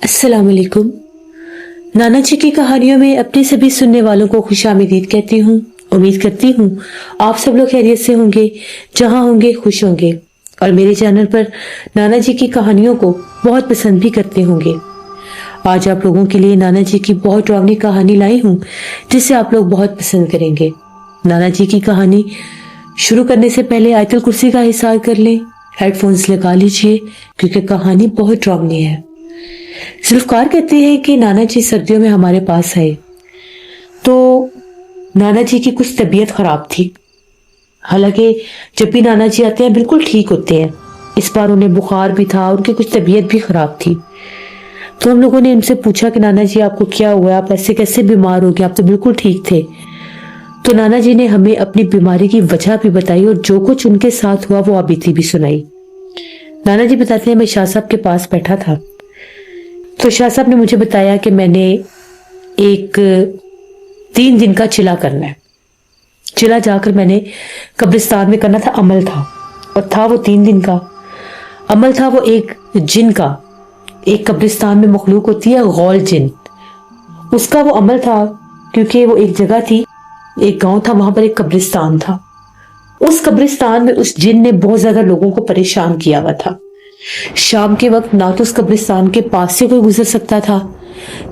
अस्सलाम वालेकुम। नाना जी की कहानियों में अपने सभी सुनने वालों को खुशामदीद कहती हूँ। उम्मीद करती हूँ आप सब लोग खैरियत से होंगे, जहाँ होंगे खुश होंगे और मेरे चैनल पर नाना जी की कहानियों को बहुत पसंद भी करते होंगे। आज आप लोगों के लिए नाना जी की बहुत डरावनी कहानी लाई हूँ जिसे आप लोग बहुत पसंद करेंगे। नाना जी की कहानी शुरू करने से पहले आयतुल कुर्सी का हिसार कर लें, हेडफोन्स लगा लीजिए क्योंकि कहानी बहुत डरावनी है। जुल्फकार कहते हैं कि नाना जी सर्दियों में हमारे पास आए तो नाना जी की कुछ तबीयत खराब थी। हालांकि जब भी नाना जी आते हैं बिल्कुल ठीक होते हैं। इस बार उन्हें बुखार भी था, उनकी कुछ तबीयत भी खराब थी। तो हम लोगों ने इनसे पूछा कि नाना जी आपको क्या हुआ, आप ऐसे कैसे बीमार हो गए, आप तो बिल्कुल ठीक थे। तो नाना जी ने हमें अपनी बीमारी की वजह भी बताई और जो कुछ उनके साथ हुआ वो आप बीती भी सुनाई। नाना जी बताते हैं मैं शाह साहब के पास बैठा था तो शाह साहब ने मुझे बताया कि मैंने एक 3 दिन का चिला करना है। चिला जाकर मैंने कब्रिस्तान में करना था, अमल था और था वो 3 दिन का अमल था। वो एक जिन का, एक कब्रिस्तान में मखलूक होती है गौल जिन, उसका वो अमल था। क्योंकि वो एक जगह थी, एक गांव था, वहां पर एक कब्रिस्तान था। उस कब्रिस्तान में उस जिन ने बहुत ज्यादा लोगों को परेशान किया हुआ था। शाम के वक्त ना तो उस कब्रिस्तान के पास से कोई गुजर सकता था,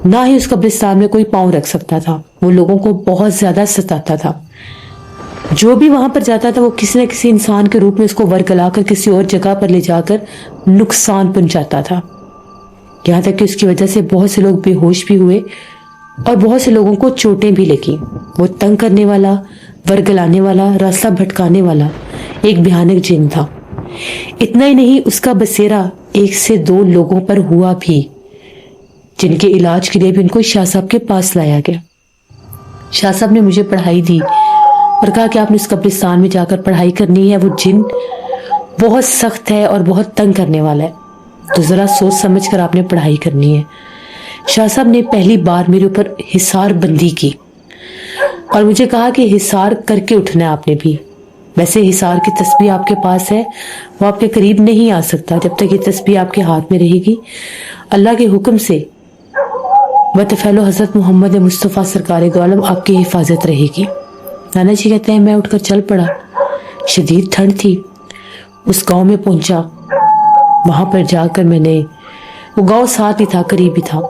ना ही उस कब्रिस्तान में कोई पांव रख सकता था। वो लोगों को बहुत ज्यादा सताता था। जो भी वहां पर जाता था वो किसी न किसी इंसान के रूप में उसको वरगलाकर किसी और जगह पर ले जाकर नुकसान पहुंचाता था। यहाँ तक कि उसकी वजह से बहुत से लोग बेहोश भी हुए और बहुत से लोगों को चोटें भी लगी। वो तंग करने वाला, वरगलाने वाला, रास्ता भटकाने वाला एक भयानक जिन था। इतना ही नहीं, उसका बसेरा 1 से 2 लोगों पर हुआ भी, जिनके इलाज के लिए भी उनको शाह साहब के पास लाया गया। शाह साहब ने मुझे पढ़ाई दी और कहा कि आपने इस कब्रिस्तान में जाकर पढ़ाई करनी है, वो जिन बहुत सख्त है और बहुत तंग करने वाला है, तो जरा सोच समझ कर आपने पढ़ाई करनी है। शाह साहब ने पहली बार मेरे ऊपर हिसार बंदी की और मुझे कहा कि हिसार करके उठना है आपने भी। वैसे हिसार की तस्बीह आपके पास है, वो आपके करीब नहीं आ सकता जब तक ये तस्बीह आपके हाथ में रहेगी। अल्लाह के हुक्म से वतफ़ैलो हज़रत मोहम्मद मुस्तफ़ा सरकार दो आलम आपकी हिफाजत रहेगी। नाना जी कहते हैं मैं उठकर चल पड़ा। शदीद ठंड थी। उस गांव में पहुंचा। वहां पर जाकर मैंने, वो गांव साथ ही था, करीब ही था,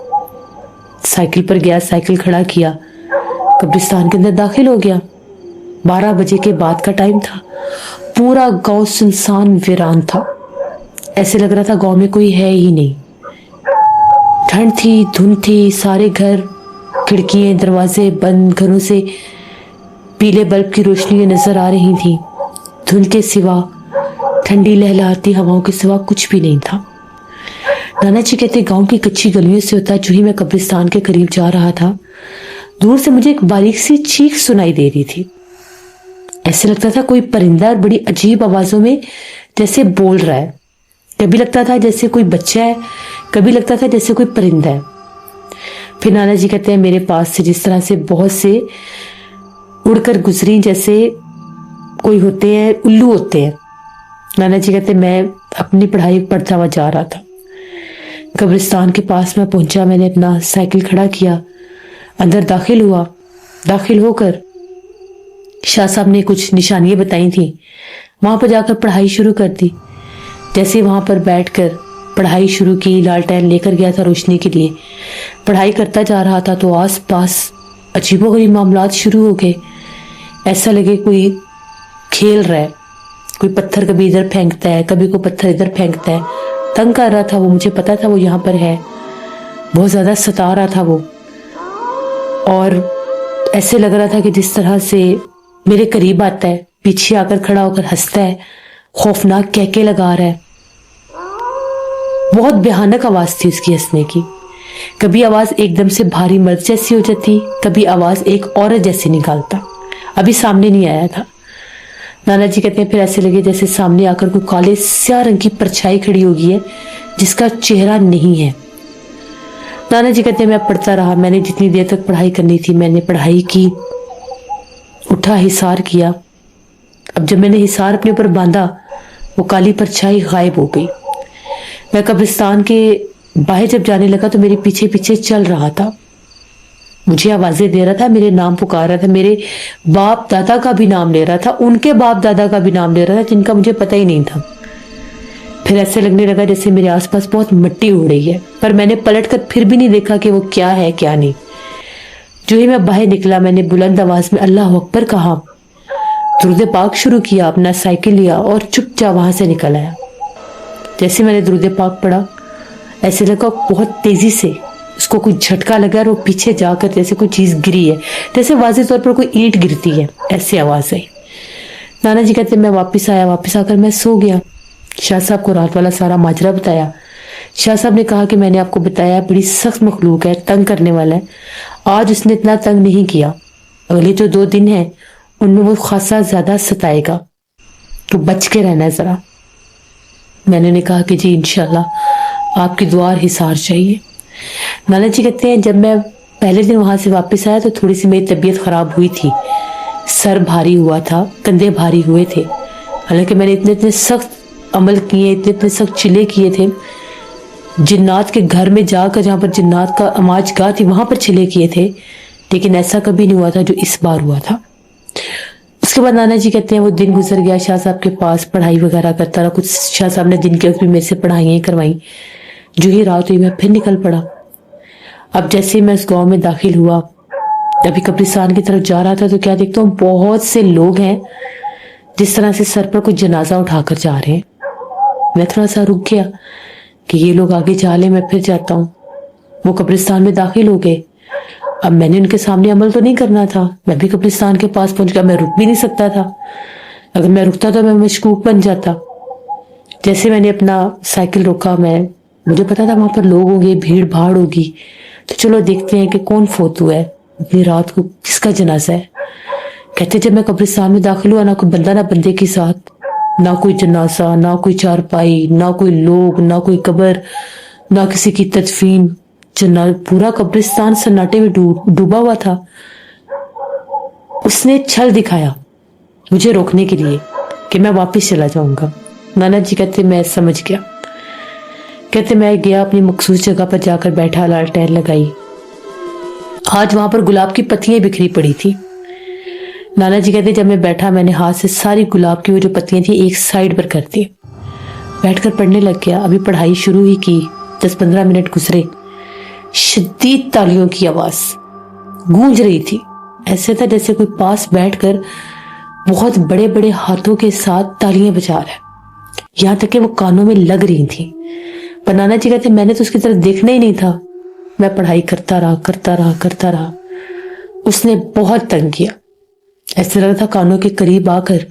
साइकिल पर गया, साइकिल खड़ा किया, कब्रिस्तान के अंदर दाखिल हो गया। 12 बजे के बाद का टाइम था। पूरा गांव सुनसान वीरान था। ऐसे लग रहा था गांव में कोई है ही नहीं। ठंड थी, धुंध थी, सारे घर, खिड़कियां, दरवाजे बंद, घरों से पीले बल्ब की रोशनी नजर आ रही थी। धुंध के सिवा, ठंडी लहलहाती हवाओं के सिवा कुछ भी नहीं था। नाना जी कहते गांव की कच्ची गलियों से होता जो ही मैं कब्रिस्तान के करीब जा रहा था, दूर से मुझे एक बारीक सी चीख सुनाई दे रही थी। ऐसे लगता था कोई परिंदा बड़ी अजीब आवाजों में जैसे बोल रहा है। कभी लगता था जैसे कोई बच्चा है, कभी लगता था जैसे कोई परिंदा है। फिर नाना जी कहते हैं मेरे पास से जिस तरह से बहुत से उड़कर गुजरी, जैसे कोई होते हैं, उल्लू होते हैं। नाना जी कहते मैं अपनी पढ़ाई पढ़ता हुआ जा रहा था। कब्रिस्तान के पास में पहुंचा, मैंने अपना साइकिल खड़ा किया, अंदर दाखिल हुआ। दाखिल होकर शाह साहब ने कुछ निशानियां बताई थी, वहां पर जाकर पढ़ाई शुरू कर दी। जैसे वहां पर बैठकर पढ़ाई शुरू की, लालटेन लेकर गया था रोशनी के लिए, पढ़ाई करता जा रहा था तो आस पास अजीबोगरीब मामलात शुरू हो गए। ऐसा लगे कोई खेल रहा है, कोई पत्थर कभी इधर फेंकता है, कभी कोई पत्थर इधर फेंकता है। तंग कर रहा था वो, मुझे पता था वो यहाँ पर है, बहुत ज्यादा सता रहा था वो। और ऐसे लग रहा था कि जिस तरह से मेरे करीब आता है, पीछे आकर खड़ा होकर हंसता है, खौफनाक कहके लगा रहा है। बहुत भयानक आवाज थी उसकी हंसने की। कभी आवाज एकदम से भारी मर्द जैसी हो जाती, कभी आवाज एक औरत जैसी निकालता। अभी सामने नहीं आया था। नाना जी कहते हैं फिर ऐसे लगे जैसे सामने आकर कोई काले स्याह रंग की परछाई खड़ी हो गई है जिसका चेहरा नहीं है। नाना जी कहते हैं मैं पढ़ता रहा। मैंने जितनी देर तक पढ़ाई करनी थी मैंने पढ़ाई की, उठा, हिसार किया। अब जब मैंने हिसार अपने ऊपर बांधा, वो काली परछाई गायब हो गई। मैं कब्रिस्तान के बाहर जब जाने लगा तो मेरे पीछे पीछे चल रहा था, मुझे आवाजें दे रहा था, मेरे नाम पुकार रहा था, मेरे बाप दादा का भी नाम ले रहा था, उनके बाप दादा का भी नाम ले रहा था जिनका मुझे पता ही नहीं था। फिर ऐसे लगने लगा जैसे मेरे आसपास बहुत मिट्टी उड़ रही है, पर मैंने पलटकर फिर भी नहीं देखा कि वो क्या है क्या नहीं। जो ही मैं बाहर निकला, मैंने बुलंद आवाज में अल्लाह अकबर कहा, दुरूद पाक शुरू किया, अपना साइकिल लिया और चुपचाप वहां से निकल आया। जैसे मैंने दुरूद पाक पढ़ा, ऐसे लगा बहुत तेजी से उसको कुछ झटका लगा और वो पीछे जाकर जैसे कोई चीज गिरी है, जैसे वाज़ेह तौर पर कोई ईंट गिरती है, ऐसी आवाज आई। नाना जी कहते मैं वापस आया, वापस आकर मैं सो गया। शाह साहब को रात वाला सारा माजरा बताया। शाह साहब ने कहा कि मैंने आपको बताया बड़ी सख्त मखलूक है, तंग करने वाला है। आज उसने इतना तंग नहीं किया, अगले जो 2 दिन है उनमें वो खासा ज्यादा सताएगा, तो बच के रहना जरा। मैंने ने कहा कि जी इंशाल्लाह आपकी दुआ और हिसार चाहिए। नाना जी कहते हैं जब मैं पहले दिन वहां से वापस आया तो थोड़ी सी मेरी तबीयत खराब हुई थी, सर भारी हुआ था, कंधे भारी हुए थे। हालांकि मैंने इतने इतने सख्त अमल किए, इतने इतने सख्त चिल्ले किए थे, जिन्नात के घर में जाकर जहाँ पर जिन्नात का अमाज गाह थी वहां पर चिल्ले किए थे, लेकिन ऐसा कभी नहीं हुआ था जो इस बार हुआ था। उसके बाद नाना जी कहते हैं वो दिन गुजर गया, शाह साहब के पास पढ़ाई वगैरह करता रहा। कुछ शाह साहब ने दिन के वक्त भी मेरे से पढ़ाइयाँ करवाई। जो ही रात हुई मैं फिर निकल पड़ा। अब जैसे मैं उस गांव में दाखिल हुआ, अभी कब्रिस्तान की तरफ जा रहा था तो क्या देखता हूँ बहुत से लोग हैं जिस तरह से सर पर कुछ जनाजा उठाकर जा रहे हैं। मैं थोड़ा सा रुक गया कि ये लोग आगे जा ले, मैं फिर जाता हूँ। वो कब्रिस्तान में दाखिल हो गए। अब मैंने उनके सामने अमल तो नहीं करना था, मैं भी कब्रिस्तान के पास पहुंच गया। मैं रुक भी नहीं सकता था, अगर मैं रुकता तो मैं मशकूक बन जाता। जैसे मैंने अपना साइकिल रोका, मुझे पता था वहां पर लोग होंगे, भीड़ भाड़ होगी, तो चलो देखते हैं कि कौन फोत हुआ है अपनी रात को, किसका जनाजा है। कहते जब मैं कब्रिस्तान में दाखिल हुआ, ना कोई बंदा ना बंदे के साथ, ना कोई जनाजा, ना कोई चारपाई, ना कोई लोग, ना कोई कब्र, ना किसी की तदफीन। पूरा कब्रिस्तान सन्नाटे में डूबा हुआ था। उसने छल दिखाया मुझे रोकने के लिए कि मैं वापस चला जाऊंगा। नाना जी कहते मैं समझ गया। कहते मैं गया अपनी मखसूस जगह पर जाकर बैठा, लालटेन लगाई। आज वहां पर गुलाब की पत्तियां बिखरी पड़ी थी। नाना जी कहते जब मैं बैठा, मैंने हाथ से सारी गुलाब की वो जो पत्तियां थी एक साइड पर कर दी, बैठकर पढ़ने लग गया। अभी पढ़ाई शुरू ही की, 10-15 मिनट गुजरे, शदीद तालियों की आवाज गूंज रही थी। ऐसे था जैसे कोई पास बैठकर बहुत बड़े बड़े हाथों के साथ तालियां बजा रहा है, यहां तक कि वो कानों में लग रही थी। पर नाना जी कहते मैंने तो उसकी तरफ देखना ही नहीं था, मैं पढ़ाई करता रहा। उसने बहुत तंग किया। ऐसे लग रहा था कानों के करीब आकर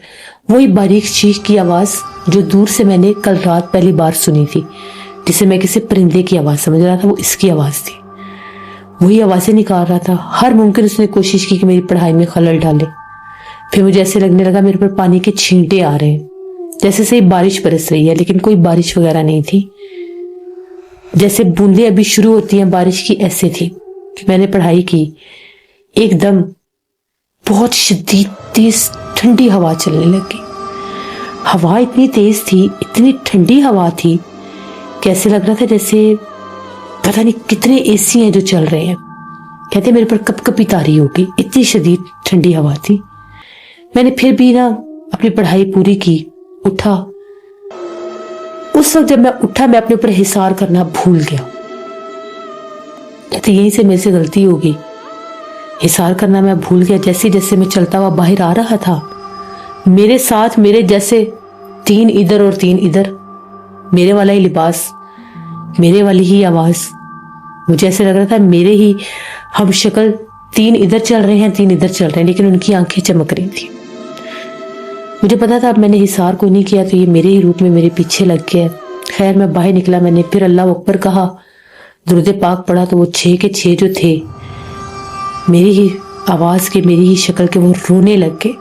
वही बारीक चीख की आवाज जो दूर से मैंने कल रात पहली बार सुनी थी, जिसे मैं किसी परिंदे की आवाज समझ रहा था, वो इसकी आवाज थी। वही आवाजें निकाल रहा था। हर मुमकिन उसने कोशिश की कि मेरी पढ़ाई में खलल डाले। फिर मुझे ऐसे लगने लगा मेरे पर पानी के छींटे आ रहे हैं, जैसे से बारिश बरस रही है, लेकिन कोई बारिश वगैरह नहीं थी। जैसे बूंदे अभी शुरू होती हैं बारिश की, ऐसे थी। मैंने पढ़ाई की, एकदम बहुत शदीद तेज ठंडी हवा चलने लगी। हवा इतनी तेज थी, इतनी ठंडी हवा थी, कैसे लग रहा था जैसे पता नहीं कितने एसी हैं जो चल रहे हैं। कहते मेरे पर कपकपी तारी होगी, इतनी शदीद ठंडी हवा थी। मैंने फिर भी ना अपनी पढ़ाई पूरी की, उठा। उस वक्त जब मैं उठा, मैं अपने ऊपर हिसार करना भूल गया। कहते यहीं से मेरे से गलती होगी, हिसार करना मैं भूल गया। जैसे जैसे मैं चलता हुआ बाहर आ रहा था, मेरे साथ मेरे जैसे 3 इधर और 3 इधर, मेरे वाला ही लिबास, मेरे वाली ही आवाज। मुझे ऐसे लग रहा था मेरे ही हम शक्ल 3 इधर चल रहे हैं, 3 इधर चल रहे हैं, लेकिन उनकी आंखें चमक रही थी। मुझे पता था अब मैंने हिसार को नहीं किया तो ये मेरे ही रूप में मेरे पीछे लग गया। खैर मैं बाहर निकला, मैंने फिर अल्लाह अकबर कहा, दुरूद पाक पढ़ा, तो वो 6 के 6 जो थे मेरी ही आवाज के, मेरी ही शक्ल के, वो रोने लग गए।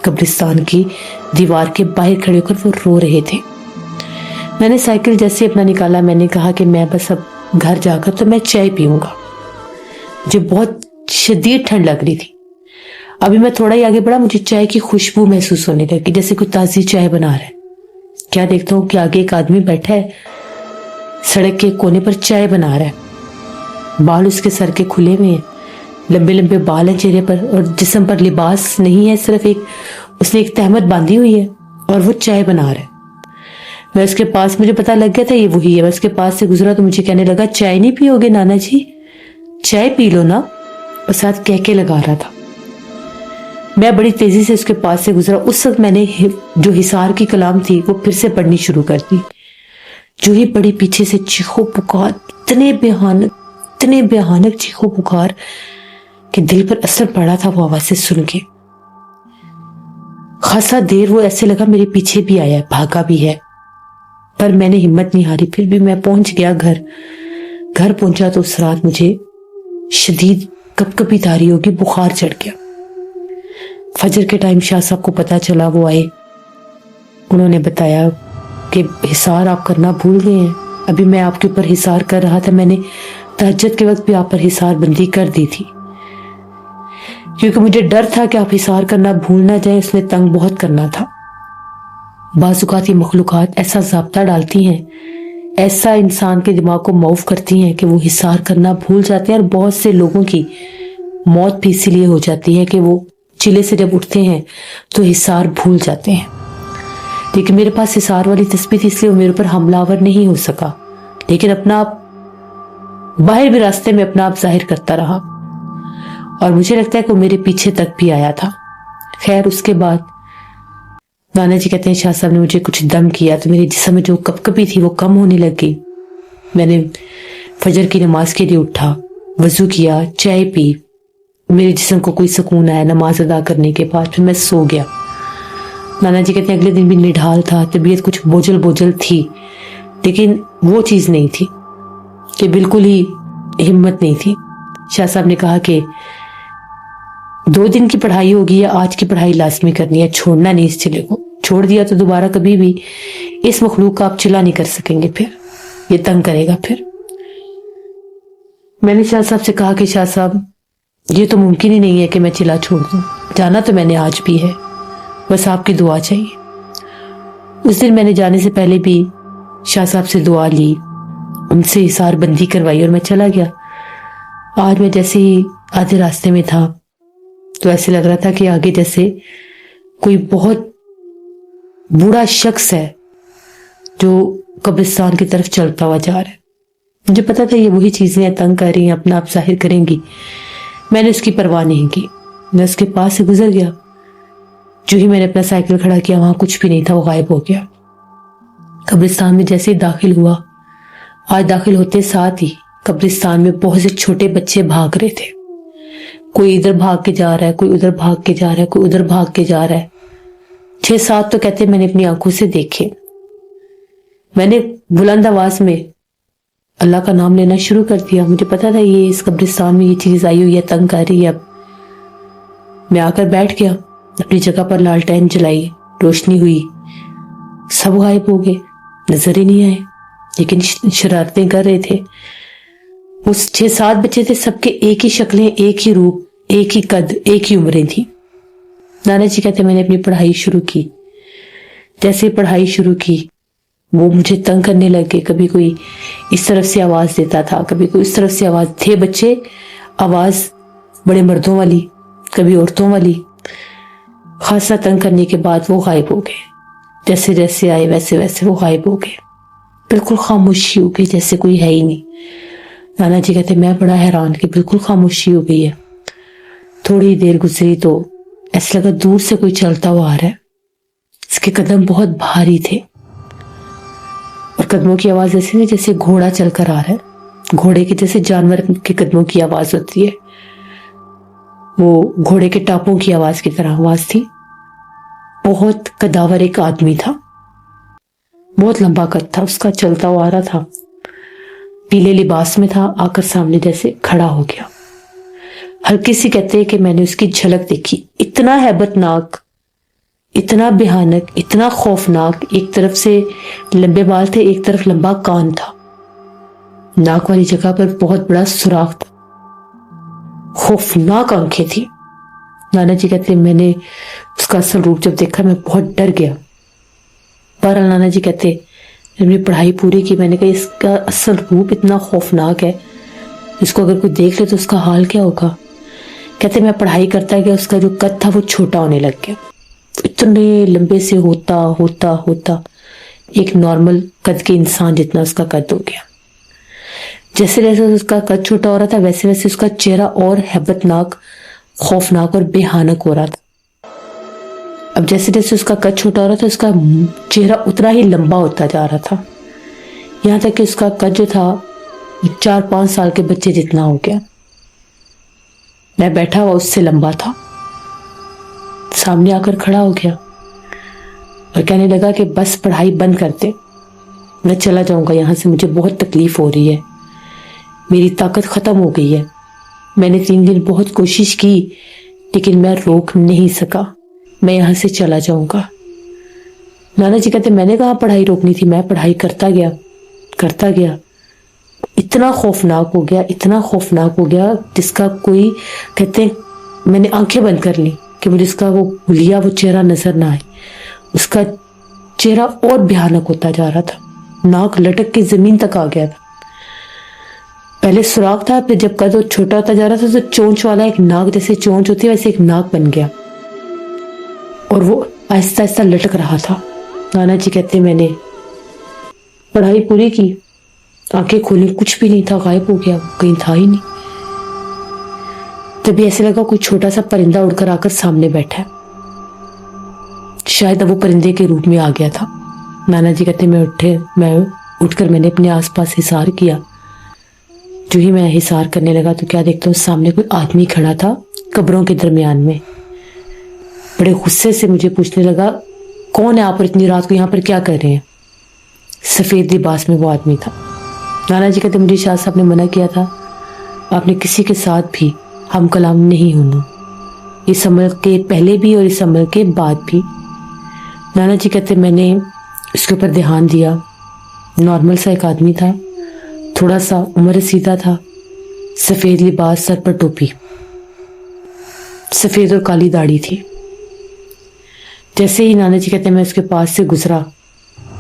कब्रिस्तान की दीवार के बाहर खड़े होकर वो रो रहे थे। मैंने साइकिल जैसे अपना निकाला, मैंने कहा कि मैं बस अब घर जाकर तो मैं चाय पीऊंगा। मुझे बहुत शदीद ठंड लग रही थी। अभी मैं थोड़ा ही आगे बढ़ा, मुझे चाय की खुशबू महसूस होने लगी, जैसे कोई ताजी चाय बना रहा है। क्या देखता हूँ कि आगे एक आदमी बैठा है, सड़क के कोने पर चाय बना रहा है। बाल उसके सर के खुले हुए हैं, लंबे लंबे बाल हैं चेहरे पर, और जिस्म पर लिबास नहीं है, सिर्फ उसने एक तहमत बांधी हुई है और वो चाय बना रहा है। मैं उसके पास, मुझे पता लग गया था ये वही है। मैं उसके पास से गुजरा तो मुझे कहने लगा, चाय नहीं पियोगे नाना जी, चाय पी लो ना, और साथ कह के लगा रहा था। मैं बड़ी तेजी से उसके पास से गुजरा। उस वक्त मैंने जो हिसार की कलाम थी वो फिर से पढ़नी शुरू कर दी। जो ही बड़ी पीछे से चीखो पुकार, इतने भयानक चीखो पुकार कि दिल पर असर पड़ा था वो आवाज़ें सुन के। खासा देर वो ऐसे लगा मेरे पीछे भी आया है, भागा भी है, पर मैंने हिम्मत नहीं हारी। फिर भी मैं पहुंच गया घर पहुंचा तो उस रात मुझे शदीद कपकपी तारी होगी, बुखार चढ़ गया। फजर के टाइम शाह साहब को पता चला, वो आए, उन्होंने बताया कि हिसार आप करना भूल गए हैं। अभी मैं आपके ऊपर हिसार कर रहा था, मैंने तहज्जुद के वक्त भी आप पर हिसार बंदी कर दी थी, क्योंकि मुझे डर था कि आप हिसार करना भूल ना जाए। उसने तंग बहुत करना था। बाज़ुकाती मखलूक़ात ऐसा ज़ाब्ता डालती हैं, ऐसा इंसान के दिमाग को मौफ करती हैं कि वो हिसार करना भूल जाते हैं। और बहुत से लोगों की मौत भी इसीलिए हो जाती है कि वो चिले से जब उठते हैं तो हिसार भूल जाते हैं। लेकिन मेरे पास हिसार वाली तस्बीह थी, इसलिए वो मेरे ऊपर हमलावर नहीं हो सका, लेकिन अपना आप बाहर भी रास्ते में अपना आप जाहिर करता रहा, और मुझे लगता है कि वो मेरे पीछे तक भी आया था। खैर, उसके बाद नाना जी कहते हैं शाह साहब ने मुझे कुछ दम किया तो मेरे जिस्म में जो कपकपी थी वो कम होने लगी। मैंने फजर की नमाज के लिए उठा, वजू किया, चाय पी, मेरे जिस्म को कोई सुकून आया नमाज अदा करने के बाद। फिर मैं सो गया। नाना जी कहते हैं अगले दिन भी निढाल था, तबीयत कुछ बोझल थी, लेकिन वो चीज़ नहीं थी कि बिल्कुल ही हिम्मत नहीं थी। शाह साहब ने कहा कि 2 दिन की पढ़ाई होगी या आज की पढ़ाई लाजमी करनी है, छोड़ना नहीं इस चिले को। छोड़ दिया तो दोबारा कभी भी इस मखलूक का आप चिला नहीं कर सकेंगे, फिर ये तंग करेगा। फिर मैंने शाह साहब से कहा कि शाह साहब ये तो मुमकिन ही नहीं है कि मैं चिला छोड़ दूं, जाना तो मैंने आज भी है, बस आपकी दुआ चाहिए। उस दिन मैंने जाने से पहले भी शाह साहब से दुआ ली, उनसे हिसार बंदी करवाई और मैं चला गया। आज मैं जैसे ही आधे रास्ते में था तो ऐसे लग रहा था कि आगे जैसे कोई बहुत बूढ़ा शख्स है जो कब्रिस्तान की तरफ चलता हुआ जा रहा है। मुझे पता था ये वही चीजें तंग कर रही हैं, अपना आप जाहिर करेंगी। मैंने उसकी परवाह नहीं की, मैं उसके पास से गुजर गया। जो ही मैंने अपना साइकिल खड़ा किया वहां कुछ भी नहीं था, वो गायब हो गया। कब्रिस्तान में जैसे ही दाखिल हुआ, आज दाखिल होते साथ ही कब्रिस्तान में बहुत से छोटे बच्चे भाग रहे थे। कोई इधर भाग के जा रहा है, कोई उधर भाग के जा रहा है, कोई उधर भाग के जा रहा है। 6-7 तो कहते मैंने अपनी आंखों से देखे। मैंने बुलंद आवाज में अल्लाह का नाम लेना शुरू कर दिया। मुझे पता था ये इस कब्रिस्तान में ये चीज आई हुई है, तंग कर रही है। अब मैं आकर बैठ गया अपनी जगह पर, लालटेन जलाई, रोशनी हुई, सब गायब हो गए, नजर ही नहीं आए, लेकिन शरारतें कर रहे थे। उस 6-7 बच्चे थे, सबके एक ही शक्लें, एक ही रूप, एक ही कद, एक ही उम्रें थी। नाना जी कहते मैंने अपनी पढ़ाई शुरू की। जैसे पढ़ाई शुरू की वो मुझे तंग करने लगे। कभी कोई इस तरफ से आवाज देता था, कभी कोई इस तरफ से आवाज, थे बच्चे आवाज बड़े मर्दों वाली, कभी औरतों वाली। खासा तंग करने के बाद वो गायब हो गए। जैसे जैसे आए वैसे वैसे वो गायब हो गए। बिल्कुल खामोशी हो गई, जैसे कोई है ही नहीं। नाना जी कहते मैं बड़ा हैरान कि बिल्कुल खामोशी हो गई है। थोड़ी देर गुजरी तो ऐसा लगा दूर से कोई चलता हुआ आ रहा है। इसके कदम बहुत भारी थे और कदमों की आवाज ऐसी नहीं जैसे घोड़ा चलकर आ रहा है। घोड़े के जैसे जानवर के कदमों की आवाज होती है, वो घोड़े के टापों की आवाज की तरह आवाज थी। बहुत कदावर एक आदमी था, बहुत लंबा कद था उसका, चलता हुआ आ रहा था, पीले लिबास में था। आकर सामने जैसे खड़ा हो गया। हर किसी कहते हैं कि मैंने उसकी झलक देखी। इतना हैबतनाक, इतना भयानक, इतना खौफनाक। एक तरफ से लंबे बाल थे, एक तरफ लंबा कान था, नाक वाली जगह पर बहुत बड़ा सुराख था, खौफनाक आंखें थी। नाना जी कहते मैंने उसका असल रूप जब देखा मैं बहुत डर गया। बहरहाल नाना जी कहते جب میں پڑھائی پوری کی میں نے کہا اس کا اصل روپ اتنا خوفناک ہے، اس کو اگر کوئی دیکھ لے تو اس کا حال کیا ہوگا؟ کہتے میں پڑھائی کرتا گیا، اس کا جو قد تھا وہ چھوٹا ہونے لگ گیا، اتنے لمبے سے ہوتا ہوتا ہوتا ایک نارمل قد کے انسان جتنا اس کا قد ہو گیا۔ جیسے جیسے اس کا قد چھوٹا ہو رہا تھا ویسے ویسے اس کا چہرہ اور ہیبت ناک، خوفناک اور بے حانک ہو رہا تھا۔ اب جیسے جیسے اس کا قد چھوٹا ہو رہا تھا اس کا چہرہ اتنا ہی لمبا ہوتا جا رہا تھا، یہاں تک کہ اس کا قد جو تھا 4-5 سال کے بچے جتنا ہو گیا۔ میں بیٹھا ہوا اس سے لمبا تھا، سامنے آ کر کھڑا ہو گیا اور کہنے لگا کہ بس پڑھائی بند کر دے، میں چلا جاؤں گا یہاں سے، مجھے بہت تکلیف ہو رہی ہے، میری طاقت ختم ہو گئی ہے، میں نے 3 دن بہت کوشش کی لیکن میں روک نہیں سکا، میں یہاں سے چلا جاؤں گا۔ نانا جی کہتے میں نے کہا پڑھائی روکنی تھی، میں پڑھائی کرتا گیا، اتنا خوفناک ہو گیا، اتنا خوفناک ہو گیا جس کا کوئی، کہتے ہیں میں نے آنکھیں بند کر لی کہ مجھے اس کا وہ بھولیا وہ چہرہ نظر نہ آئے۔ اس کا چہرہ اور بھیانک ہوتا جا رہا تھا، ناک لٹک کے زمین تک آ گیا تھا، پہلے سوراخ تھا، پھر جب قد چھوٹا ہوتا جا رہا تھا تو چونچ والا ایک ناک، جیسے چونچ ہوتی ہے ویسے ایک ناک بن گیا اور وہ آہستہ آہستہ لٹک رہا تھا۔ نانا جی کہتے میں نے پڑھائی پوری کی، آنکھیں کھولی، کچھ بھی نہیں تھا، غائب ہو گیا، کہیں تھا ہی نہیں۔ تبھی ایسے لگا کوئی چھوٹا سا پرندہ اڑ کر آ کر سامنے بیٹھا ہے، شاید اب وہ پرندے کے روپ میں آ گیا تھا۔ نانا جی کہتے میں اٹھ کر میں نے اپنے آس پاس حصار کیا، جو ہی میں حصار کرنے لگا تو کیا دیکھتا ہوں سامنے کوئی آدمی کھڑا تھا قبروں کے درمیان میں، بڑے غصے سے مجھے پوچھنے لگا کون ہے آپ اور اتنی رات کو یہاں پر کیا کر رہے ہیں؟ سفید لباس میں وہ آدمی تھا۔ نانا جی کہتے مجھے شاہ صاحب نے منع کیا تھا آپ نے کسی کے ساتھ بھی ہم کلام نہیں ہونا، اس عمل کے پہلے بھی اور اس عمل کے بعد بھی۔ نانا جی کہتے میں نے اس کے اوپر دھیان دیا، نارمل سا ایک آدمی تھا، تھوڑا سا عمر رسیدہ تھا، سفید لباس، سر پر ٹوپی، سفید اور کالی داڑھی تھی۔ جیسے ہی نانا جی کہتے میں اس کے پاس سے گزرا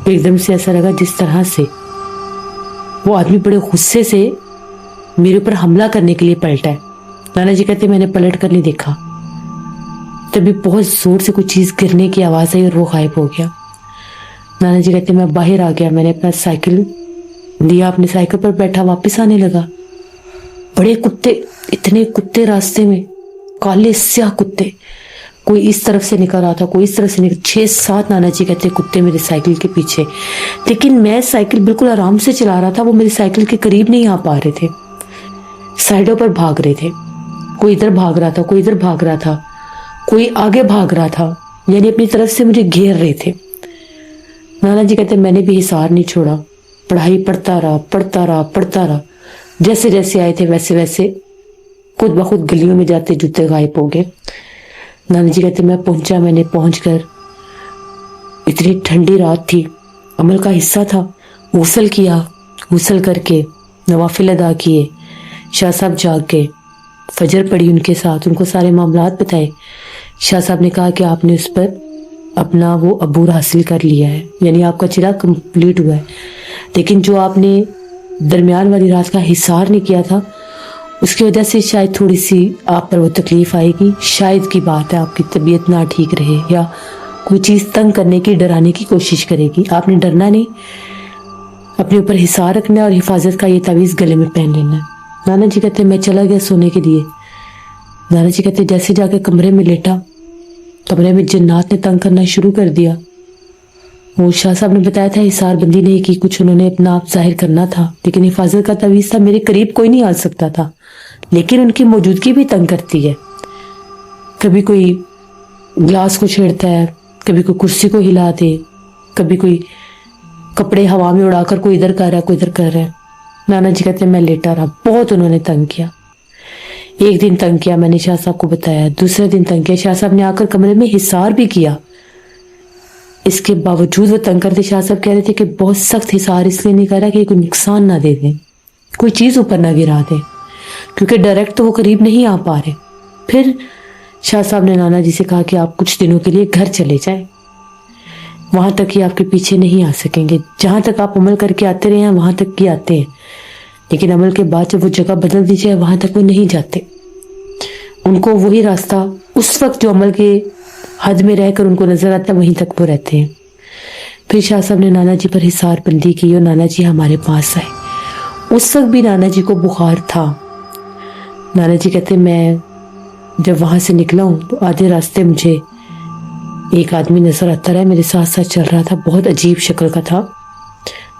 ایک دم سے ایسا لگا جس طرح سے وہ آدمی بڑے غصے سے میرے اوپر حملہ کرنے کے لیے پلٹا ہے۔ نانا جی کہتے میں نے پلٹ کر نہیں دیکھا، تبھی بہت زور سے کوئی چیز گرنے کی آواز آئی اور وہ غائب ہو گیا۔ نانا جی کہتے میں باہر آ گیا، میں نے اپنا سائیکل لیا، اپنے سائیکل پر بیٹھا، واپس آنے لگا، بڑے کتے، اتنے کتے راستے میں، کالے سیاہ کتے، کوئی اس طرف سے نکل رہا تھا، کوئی اس طرف سے نکل، 6-7 نانا جی کہتے کتے میرے سائیکل کے پیچھے، لیکن میں سائیکل بالکل آرام سے چلا رہا تھا، وہ میری سائیکل کے قریب نہیں آ پا رہے تھے، سائیڈوں پر بھاگ رہے تھے، کوئی ادھر بھاگ رہا تھا، کوئی ادھر بھاگ رہا تھا، کوئی آگے بھاگ رہا تھا، یعنی اپنی طرف سے مجھے گھیر رہے تھے۔ نانا جی کہتے میں نے بھی حصار نہیں چھوڑا، پڑھائی پڑھتا رہا، جیسے جیسے آئے تھے ویسے ویسے خود بخود گلیوں میں جاتے جوتے غائب ہو گئے۔ نانا جی کہتے میں نے پہنچ کر، اتنی ٹھنڈی رات تھی، عمل کا حصہ تھا، غسل کیا، غسل کر کے نوافل ادا کیے، شاہ صاحب جاگ گئے، فجر پڑھی ان کے ساتھ، ان کو سارے معاملات بتائے۔ شاہ صاحب نے کہا کہ آپ نے اس پر اپنا وہ عبور حاصل کر لیا ہے، یعنی آپ کا چراغ کمپلیٹ ہوا ہے، لیکن جو آپ نے درمیان والی رات کا حصار نہیں کیا تھا اس کی وجہ سے شاید تھوڑی سی آپ پر وہ تکلیف آئے گی، شاید کی بات ہے آپ کی طبیعت نہ ٹھیک رہے یا کوئی چیز تنگ کرنے کی، ڈرانے کی کوشش کرے گی، آپ نے ڈرنا نہیں، اپنے اوپر حصار رکھنا ہے اور حفاظت کا یہ تعویذ گلے میں پہن لینا ہے۔ نانا جی کہتے میں چلا گیا سونے کے لیے۔ نانا جی کہتے جیسے جا کے کمرے میں لیٹا، کمرے میں جنات نے تنگ کرنا شروع کر دیا۔ وہ شاہ صاحب نے بتایا تھا حصار بندی نہیں کی، کچھ انہوں نے اپنا آپ ظاہر کرنا تھا، لیکن حفاظت کا تعویذ تھا، میرے قریب کوئی نہیں آ سکتا تھا، لیکن ان کی موجودگی بھی تنگ کرتی ہے، کبھی کوئی گلاس کو چھیڑتا ہے، کبھی کوئی کرسی کو ہلا دے، کبھی کوئی کپڑے ہوا میں اڑا کر کوئی ادھر کر رہا ہے کوئی ادھر کر رہا ہے۔ نانا جی کہتے ہیں میں لیٹا رہا، بہت انہوں نے تنگ کیا، ایک دن تنگ کیا، میں نے شاہ صاحب کو بتایا، دوسرے دن تنگ کیا، شاہ صاحب نے آ کر کمرے میں حصار بھی کیا، اس کے باوجود وہ تنگ کرتے۔ شاہ صاحب کہہ رہے تھے کہ بہت سخت حصار اس لیے نہیں کر رہا کہ کوئی نقصان نہ دے دیں، کوئی چیز اوپر نہ گرا دے، کیونکہ ڈائریکٹ تو وہ قریب نہیں آ پا رہے۔ پھر شاہ صاحب نے نانا جی سے کہا کہ آپ کچھ دنوں کے لیے گھر چلے جائیں۔ वहां तक ही आपके पीछे नहीं आ सकेंगे। जहां तक आप अमल करके आते रहे हैं वहां तक ही आते हैं, लेकिन अमल के बाद जब वो जगह बदल दी जाए वहां तक वो नहीं जाते। उनको वही रास्ता उस वक्त जो अमल के हद में रहकर उनको नजर आता है वहीं तक वो रहते हैं। फिर शाह साहब ने नाना जी पर हिसार बंदी की और नाना जी हमारे पास आए। उस वक्त भी नाना जी को बुखार था। नाना जी कहते मैं जब वहां से निकला हूं तो आधे रास्ते मुझे एक आदमी नजर आता रहा, मेरे साथ साथ चल रहा था, बहुत अजीब शक्ल का था।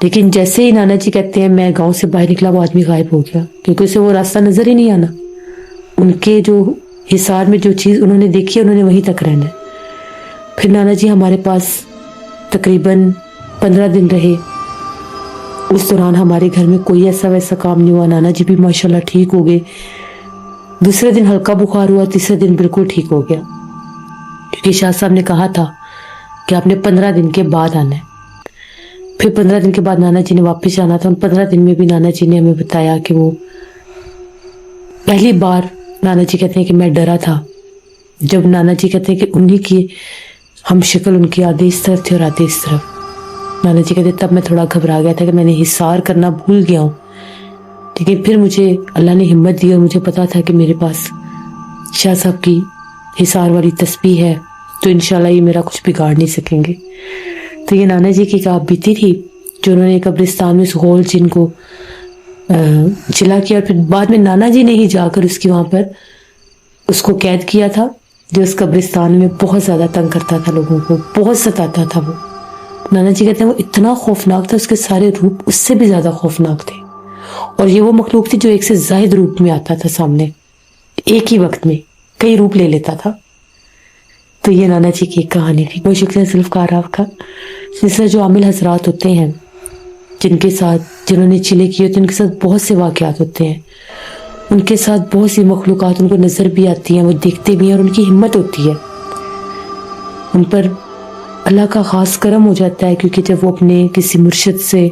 लेकिन जैसे ही नाना जी कहते हैं मैं गांव से बाहर निकला वो आदमी गायब हो गया, क्योंकि उसे वो रास्ता नजर ही नहीं आना। उनके जो हिसार में जो चीज उन्होंने देखी है उन्होंने वहीं तक रहना है। फिर नाना जी हमारे पास तकरीबन 15 दिन रहे। उस दौरान हमारे घर में कोई ऐसा वैसा काम नहीं हुआ। नाना जी भी माशाल्लाह ठीक हो गए। दूसरे दिन हल्का बुखार हुआ, तीसरे दिन बिल्कुल ठीक हो गया, क्योंकि शाह साहब ने कहा था कि आपने 15 दिन के बाद आना है। फिर 15 दिन के बाद नाना जी ने वापस जाना था। उन 15 दिन में भी नाना जी ने हमें बताया कि वो पहली बार नाना जी कहते हैं कि मैं डरा था। जब नाना जी कहते हैं कि उन्हीं की हम शक्ल उनकी आधे इस तरफ थी और आधे इस तरफ। नाना जी कहते तब मैं थोड़ा घबरा गया था कि मैंने हिसार करना भूल गया हूँ, लेकिन फिर मुझे अल्लाह ने हिम्मत दी और मुझे पता था कि मेरे पास शाह साहब की हिसार वाली तस्बीह है, तो इंशाल्लाह ये मेरा कुछ बिगाड़ नहीं सकेंगे। तो ये नाना जी की एक आप बीती थी जो उन्होंने कब्रिस्तान में उस गोल जिन को चिल्ला किया, और फिर बाद में नाना जी ने ही जाकर उसकी वहां पर उसको कैद किया था, जो उस कब्रिस्तान में बहुत ज्यादा तंग करता था, लोगों को बहुत सताता था। वो नाना जी कहते हैं वो इतना खौफनाक था, उसके सारे रूप उससे भी ज्यादा खौफनाक थे। और ये वो मखलूक थी जो एक से जायद रूप में आता था सामने, एक ही वक्त में कई रूप ले लेता था। तो ये नाना जी की एक कहानी थी। बहुत शुक्रिया जुल्फ़कार आपका। जिस तरह जो आमिल हजरात होते हैं जिनके साथ जिन्होंने चिले किए होते हैं, उनके साथ बहुत से वाक़यात होते हैं, उनके साथ बहुत सी मखलूक़ात उनको नज़र भी आती हैं, वो देखते भी हैं और उनकी हिम्मत होती है। उन पर अल्लाह का ख़ास करम हो जाता है, क्योंकि जब वो अपने किसी मुर्शिद से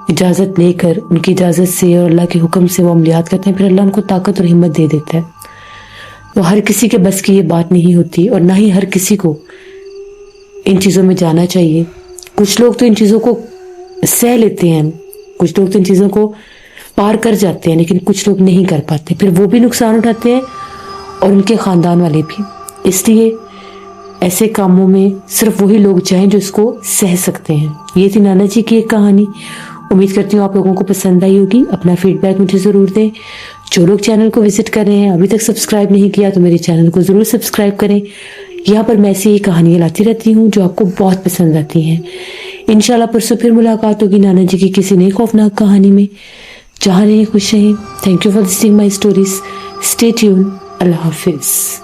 इजाज़त लेकर उनकी इजाज़त से और अल्लाह के हुक्म से वो अमलियात करते हैं, फिर अल्लाह उनको ताकत और हिम्मत दे देता है। तो हर किसी के बस की ये बात नहीं होती, और ना ही हर किसी को इन चीज़ों में जाना चाहिए। कुछ लोग तो इन चीज़ों को सह लेते हैं, कुछ लोग तो इन चीज़ों को पार कर जाते हैं, लेकिन कुछ लोग नहीं कर पाते, फिर वो भी नुकसान उठाते हैं और उनके ख़ानदान वाले भी। इसलिए ऐसे कामों में सिर्फ वही लोग जाएं जो इसको सह सकते हैं। ये थी नाना जी की एक कहानी। उम्मीद करती हूँ आप लोगों को पसंद आई होगी। अपना फीडबैक मुझे ज़रूर दें। जो लोग चैनल को विजिट कर रहे हैं, अभी तक सब्सक्राइब नहीं किया तो मेरे चैनल को ज़रूर सब्सक्राइब करें। यहाँ पर मैं ऐसी ही कहानियाँ लाती रहती हूँ जो आपको बहुत पसंद आती हैं। इंशाल्लाह परसों फिर मुलाकात होगी नाना जी की किसी नई खौफनाक कहानी में। जहाँ रहें खुश रहें। Thank you for listening my stories. Stay tune. अल्लाह हाफिज़।